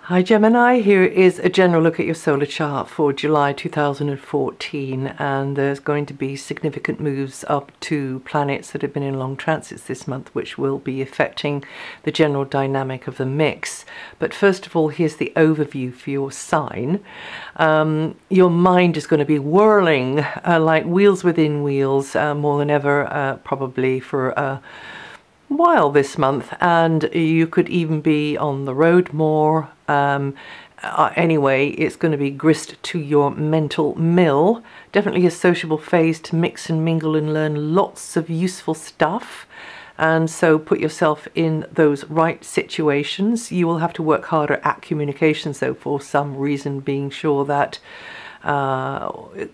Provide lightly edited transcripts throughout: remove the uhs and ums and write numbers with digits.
Hi Gemini, here is a general look at your solar chart for July 2014, and there's going to be significant moves up to planets that have been in long transits this month, which will be affecting the general dynamic of the mix. But first of all, here's the overview for your sign. Your mind is going to be whirling like wheels within wheels, more than ever, probably for a while this month, and you could even be on the road more. Anyway, it's going to be grist to your mental mill. Definitely a sociable phase to mix and mingle and learn lots of useful stuff, and so put yourself in those right situations. You will have to work harder at communications though, for some reason, being sure that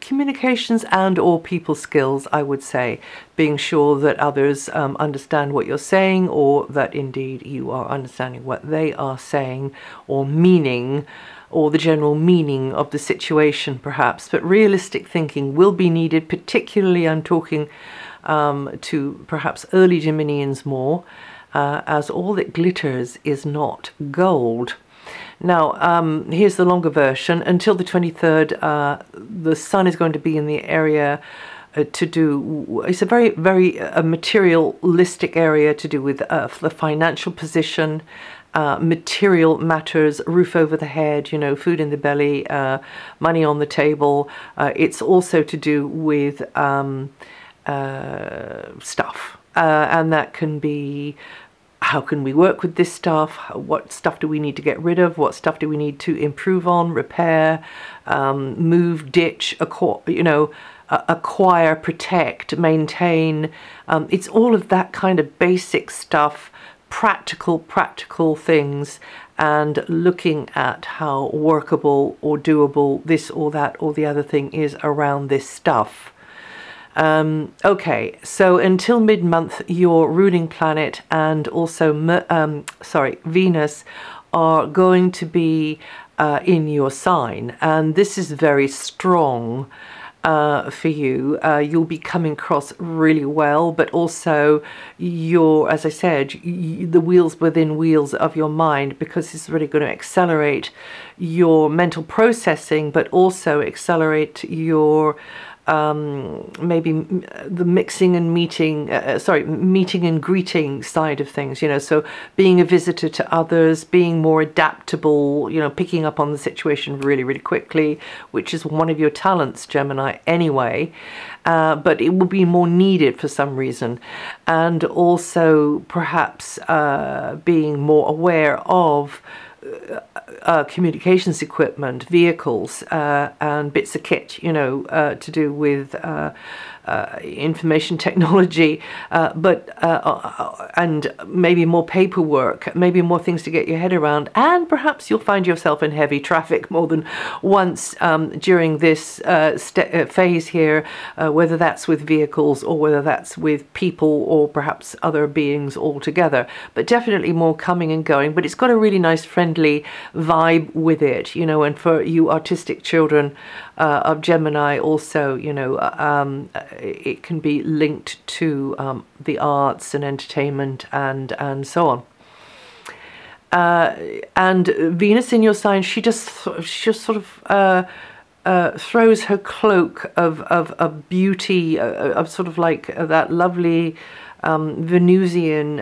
communications and or people skills, I would say, being sure that others understand what you're saying, or that indeed you are understanding what they are saying or meaning, or the general meaning of the situation perhaps. But realistic thinking will be needed, particularly I'm talking to perhaps early Geminians more, as all that glitters is not gold. Now, here's the longer version. Until the 23rd, the sun is going to be in the area to do, it's a very, very materialistic area to do with the financial position, material matters, roof over the head, you know, food in the belly, money on the table. It's also to do with stuff, and that can be, how can we work with this stuff? What stuff do we need to get rid of? What stuff do we need to improve on, repair, move, ditch, acquire, protect, maintain? It's all of that kind of basic stuff, practical things, and looking at how workable or doable this or that or the other thing is around this stuff. Okay, so until mid-month, your ruling planet and also Venus are going to be in your sign, and this is very strong for you. You'll be coming across really well, but also your, as I said, the wheels within wheels of your mind, because it's really going to accelerate your mental processing, but also accelerate your maybe the mixing and meeting and greeting side of things, you know, so being a visitor to others, being more adaptable, you know, picking up on the situation really quickly, which is one of your talents, Gemini, anyway, but it will be more needed for some reason. And also perhaps being more aware of communications equipment, vehicles, and bits of kit, you know, to do with information technology, and maybe more paperwork, maybe more things to get your head around, and perhaps you'll find yourself in heavy traffic more than once during this phase here, whether that's with vehicles or whether that's with people or perhaps other beings altogether, but definitely more coming and going. But it's got a really nice friendly vibe with it, you know, and for you artistic children of Gemini also, you know, it can be linked to the arts and entertainment and so on. And Venus in your sign, she just sort of throws her cloak of beauty, of sort of like that lovely Venusian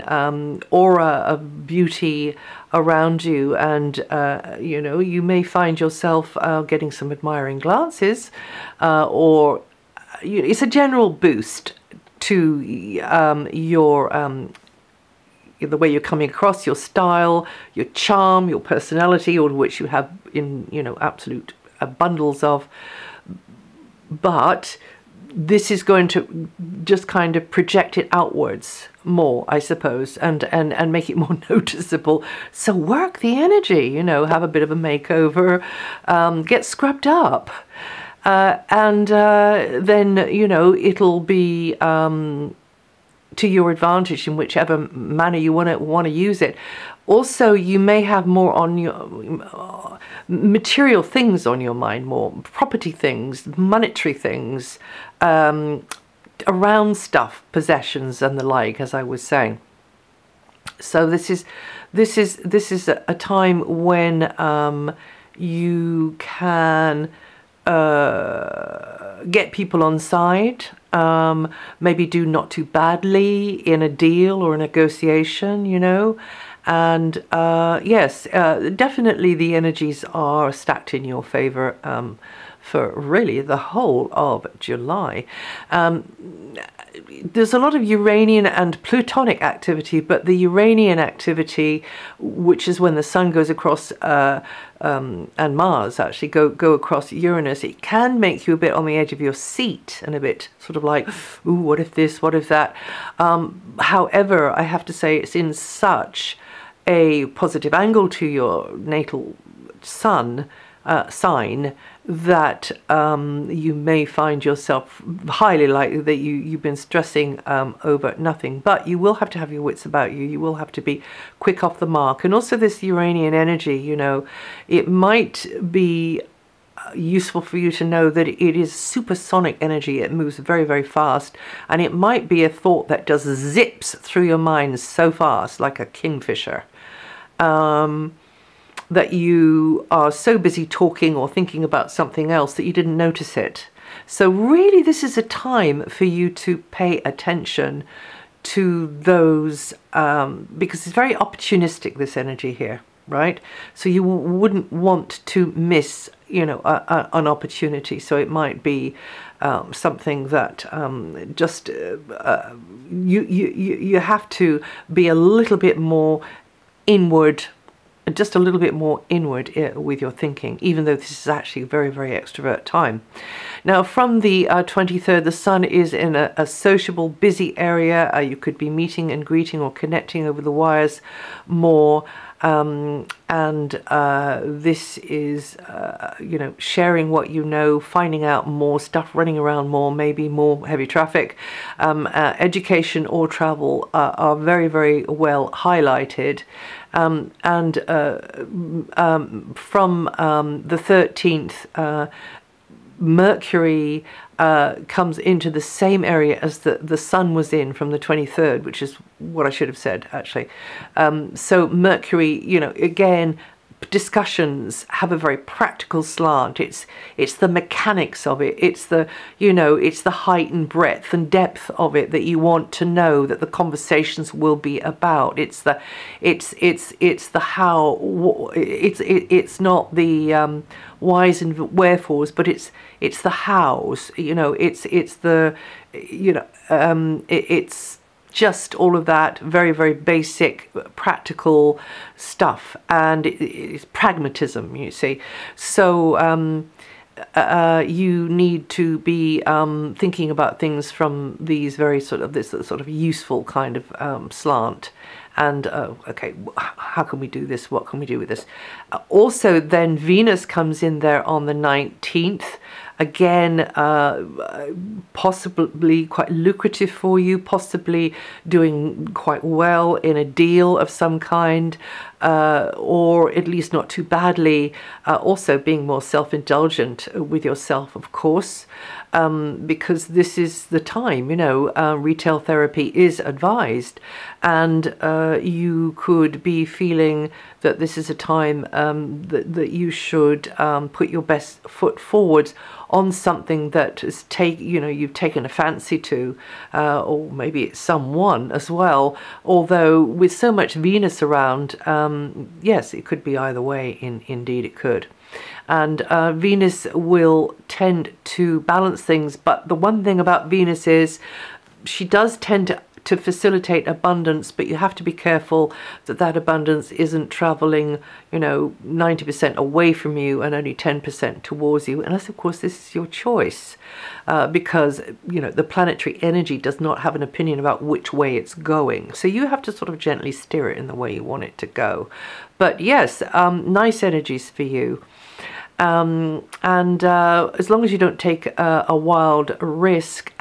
aura of beauty around you, and you know, you may find yourself getting some admiring glances, or it's a general boost to your the way you're coming across, your style, your charm, your personality, all of which you have in, you know, absolute bundles of. But this is going to just kind of project it outwards more, I suppose, and make it more noticeable. So work the energy, you know, have a bit of a makeover, get scrubbed up, and then, you know, it'll be to your advantage in whichever manner you want to use it. Also, you may have more on your material things on your mind, more property things, monetary things, around stuff, possessions and the like, as I was saying. So this is a time when you can get people on side, maybe do not too badly in a deal or a negotiation, you know. And yes, definitely the energies are stacked in your favor for really the whole of July. There's a lot of Uranian and Plutonic activity, but the Uranian activity, which is when the Sun goes across and Mars actually go across Uranus, it can make you a bit on the edge of your seat and a bit sort of like, ooh, what if this, what if that? However, I have to say it's in such a positive angle to your natal Sun sign that you may find yourself highly likely that you've been stressing over nothing, but you will have to have your wits about you. You will have to be quick off the mark. And also this Uranian energy, you know, it might be useful for you to know that it is supersonic energy. It moves very, very fast, and it might be a thought that just zips through your mind so fast, like a kingfisher. That you are so busy talking or thinking about something else that you didn't notice it. So really this is a time for you to pay attention to those, because it's very opportunistic, this energy here, right? So you wouldn't want to miss, you know, an opportunity. So it might be something that just you have to be a little bit more inward, just a little bit more inward with your thinking, even though this is actually a very, very extrovert time. Now, from the 23rd, the Sun is in a sociable, busy area. You could be meeting and greeting or connecting over the wires more. This is, you know, sharing what you know, finding out more stuff, running around more, maybe more heavy traffic. Education or travel are very, very well highlighted. From the 13th, Mercury comes into the same area as the Sun was in from the 23rd, which is what I should have said, actually. So Mercury, you know, again, discussions have a very practical slant. It's the mechanics of it. It's the, you know, it's the height and breadth and depth of it that you want to know that the conversations will be about. It's the how. It's not the whys and wherefores, but it's the hows. You know, it's the, you know, it's just all of that very, very basic, practical stuff, and it's pragmatism, you see. So you need to be thinking about things from these very sort of useful kind of slant. And okay, how can we do this? What can we do with this? Also, then Venus comes in there on the 19th. Again, possibly quite lucrative for you, possibly doing quite well in a deal of some kind, or at least not too badly. Also being more self-indulgent with yourself, of course, because this is the time, you know, retail therapy is advised, and you could be feeling that this is a time that you should put your best foot forward on something that is you've taken a fancy to, or maybe it's someone as well. Although with so much Venus around, yes, it could be either way. Indeed, it could. And Venus will tend to balance things, but the one thing about Venus is she does tend to facilitate abundance, but you have to be careful that that abundance isn't traveling, you know, 90% away from you and only 10% towards you, unless of course this is your choice, because, you know, the planetary energy does not have an opinion about which way it's going, so you have to sort of gently steer it in the way you want it to go. But yes, nice energies for you. As long as you don't take a wild risk,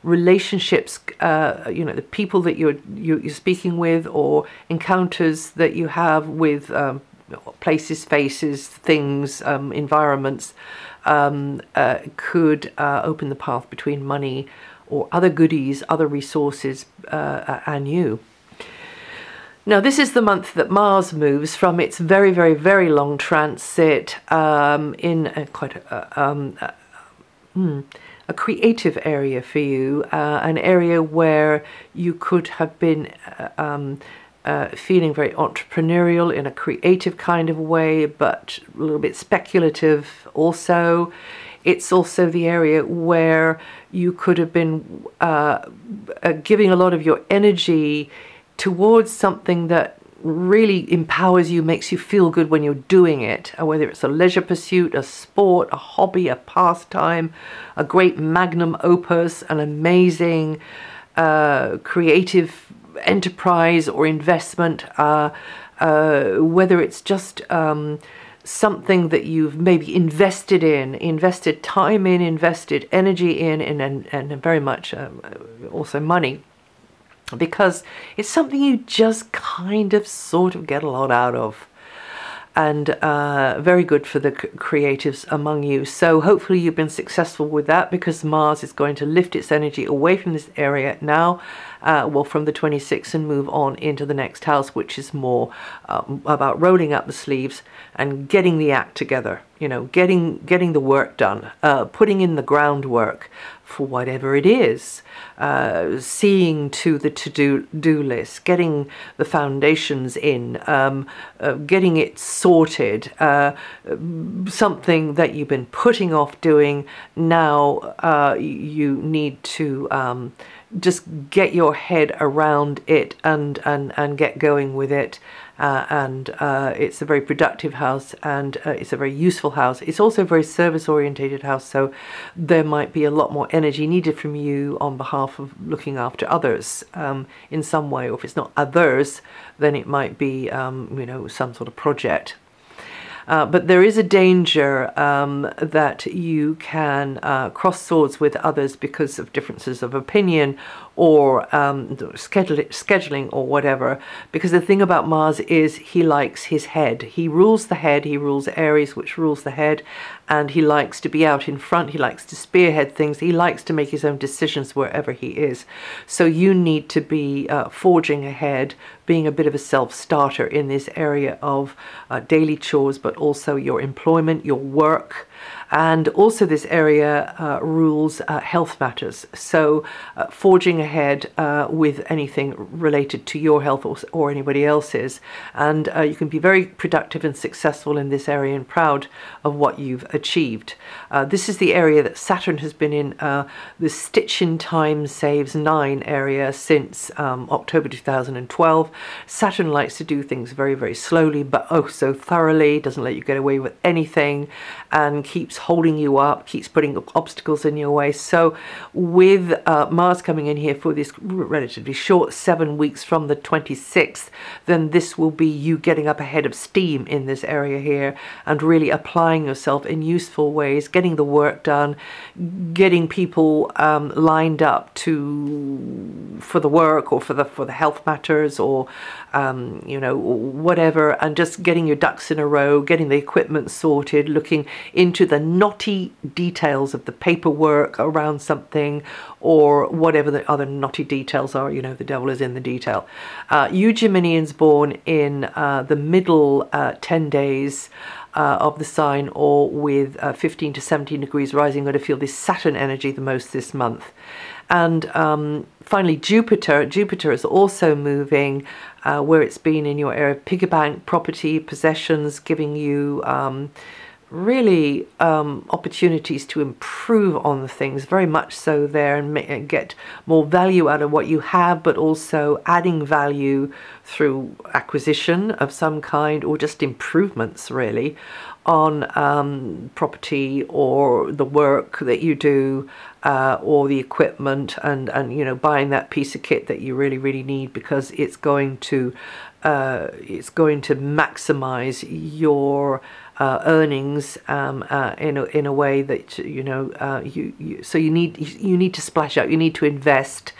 relationships, you know, the people that you're speaking with, or encounters that you have with places, faces, things, environments, could open the path between money or other goodies, other resources, and you. Now, this is the month that Mars moves from its very, very, very long transit in quite a creative area for you, an area where you could have been feeling very entrepreneurial in a creative kind of way, but a little bit speculative also. It's also the area where you could have been giving a lot of your energy towards something that really empowers you, makes you feel good when you're doing it, whether it's a leisure pursuit, a sport, a hobby, a pastime, a great magnum opus, an amazing creative enterprise or investment, whether it's just something that you've maybe invested time in, invested energy in, and very much also money, because it's something you just kind of sort of get a lot out of, and very good for the creatives among you. So hopefully you've been successful with that, because Mars is going to lift its energy away from this area now, well, from the 26th, and move on into the next house, which is more about rolling up the sleeves and getting the act together, you know, getting the work done, putting in the groundwork for whatever it is, seeing to the to-do list, getting the foundations in, getting it sorted, something that you've been putting off doing. Now you need to just get your head around it and get going with it. It's a very productive house, and it's a very useful house. It's also a very service-orientated house, so there might be a lot more energy needed from you on behalf of looking after others in some way, or if it's not others, then it might be you know, some sort of project. But there is a danger that you can cross swords with others because of differences of opinion, or scheduling or whatever, because the thing about Mars is he likes his head. He rules the head, he rules Aries, which rules the head, and he likes to be out in front, he likes to spearhead things, he likes to make his own decisions wherever he is. So you need to be forging ahead, being a bit of a self-starter in this area of daily chores, but also your employment, your work. And also this area rules health matters. So forging ahead with anything related to your health or anybody else's. And you can be very productive and successful in this area and proud of what you've achieved. This is the area that Saturn has been in, the Stitch in Time Saves 9 area since October 2012. Saturn likes to do things very, very slowly, but oh so thoroughly, doesn't let you get away with anything, and keeps holding you up, keeps putting obstacles in your way. So with Mars coming in here for this relatively short 7 weeks from the 26th, then this will be you getting up ahead of steam in this area here, and really applying yourself in useful ways, getting the work done, getting people lined up for the work, or for the health matters, or you know, whatever, and just getting your ducks in a row, getting the equipment sorted, looking into the knotty details of the paperwork around something, or whatever the other knotty details are. You know, the devil is in the detail. You Geminians born in the middle 10 days of the sign, or with 15 to 17 degrees rising, are going to feel this Saturn energy the most this month. And finally, Jupiter is also moving where it's been in your area of piggy bank, property, possessions, giving you really opportunities to improve on the things, very much so there, and get more value out of what you have, but also adding value through acquisition of some kind, or just improvements really on property, or the work that you do, or the equipment, and you know, buying that piece of kit that you really need, because it's going to maximize your earnings in a way that, you know, so you need to splash out, you need to invest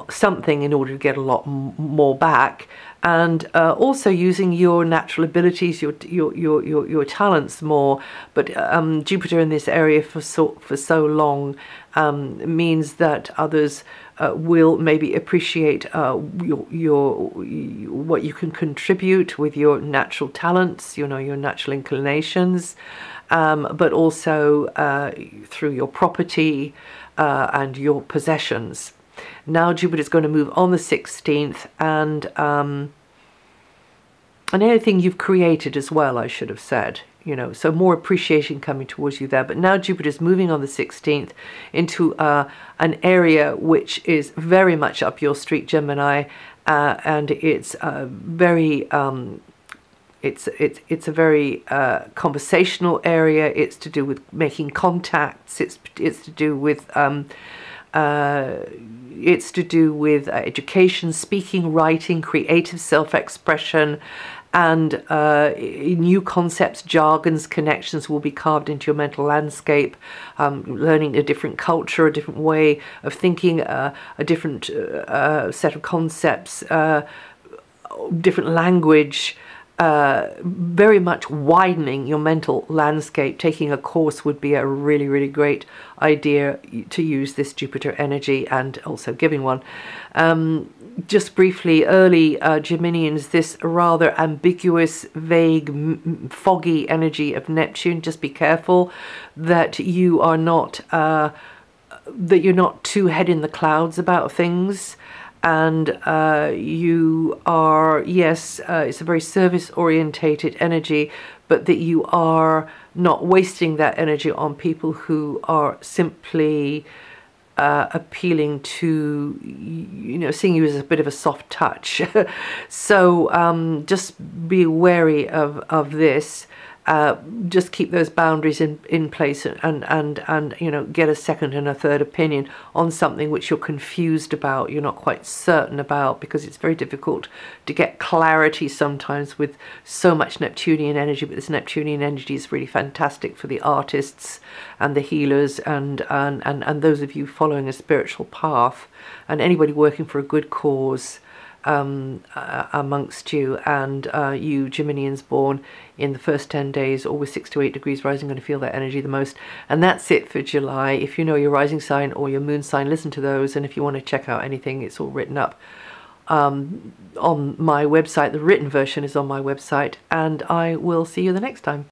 something in order to get a lot more back. And also using your natural abilities, your talents more. But Jupiter in this area for so long means that others will maybe appreciate what you can contribute with your natural talents, your natural inclinations, but also through your property and your possessions. Now Jupiter is going to move on the 16th, and anything you've created as well, I should have said. So more appreciation coming towards you there. But now Jupiter is moving on the 16th into an area which is very much up your street, Gemini, and it's very it's a very conversational area. It's to do with making contacts. It's to do with education, speaking, writing, creative self-expression. And new concepts, jargons, connections will be carved into your mental landscape, learning a different culture, a different way of thinking, a different set of concepts, different language, very much widening your mental landscape. Taking a course would be a really, really great idea to use this Jupiter energy, and also giving one. Just briefly, early Geminians, this rather ambiguous, vague, foggy energy of Neptune, just be careful that you are not too head in the clouds about things. And you are, yes, it's a very service-orientated energy, but that you are not wasting that energy on people who are simply appealing to, seeing you as a bit of a soft touch. So just be wary of this. Just keep those boundaries in place, and get a second and a third opinion on something which you're confused about, you're not quite certain about, because it's very difficult to get clarity sometimes with so much Neptunian energy. But this Neptunian energy is really fantastic for the artists and the healers, and those of you following a spiritual path, and anybody working for a good cause amongst you. And you Geminians born in the first 10 days or with 6 to 8 degrees rising, going to feel that energy the most. And that's it for July. If you know your rising sign or your moon sign, listen to those. And if you want to check out anything, it's all written up on my website. The written version is on my website, and I will see you the next time.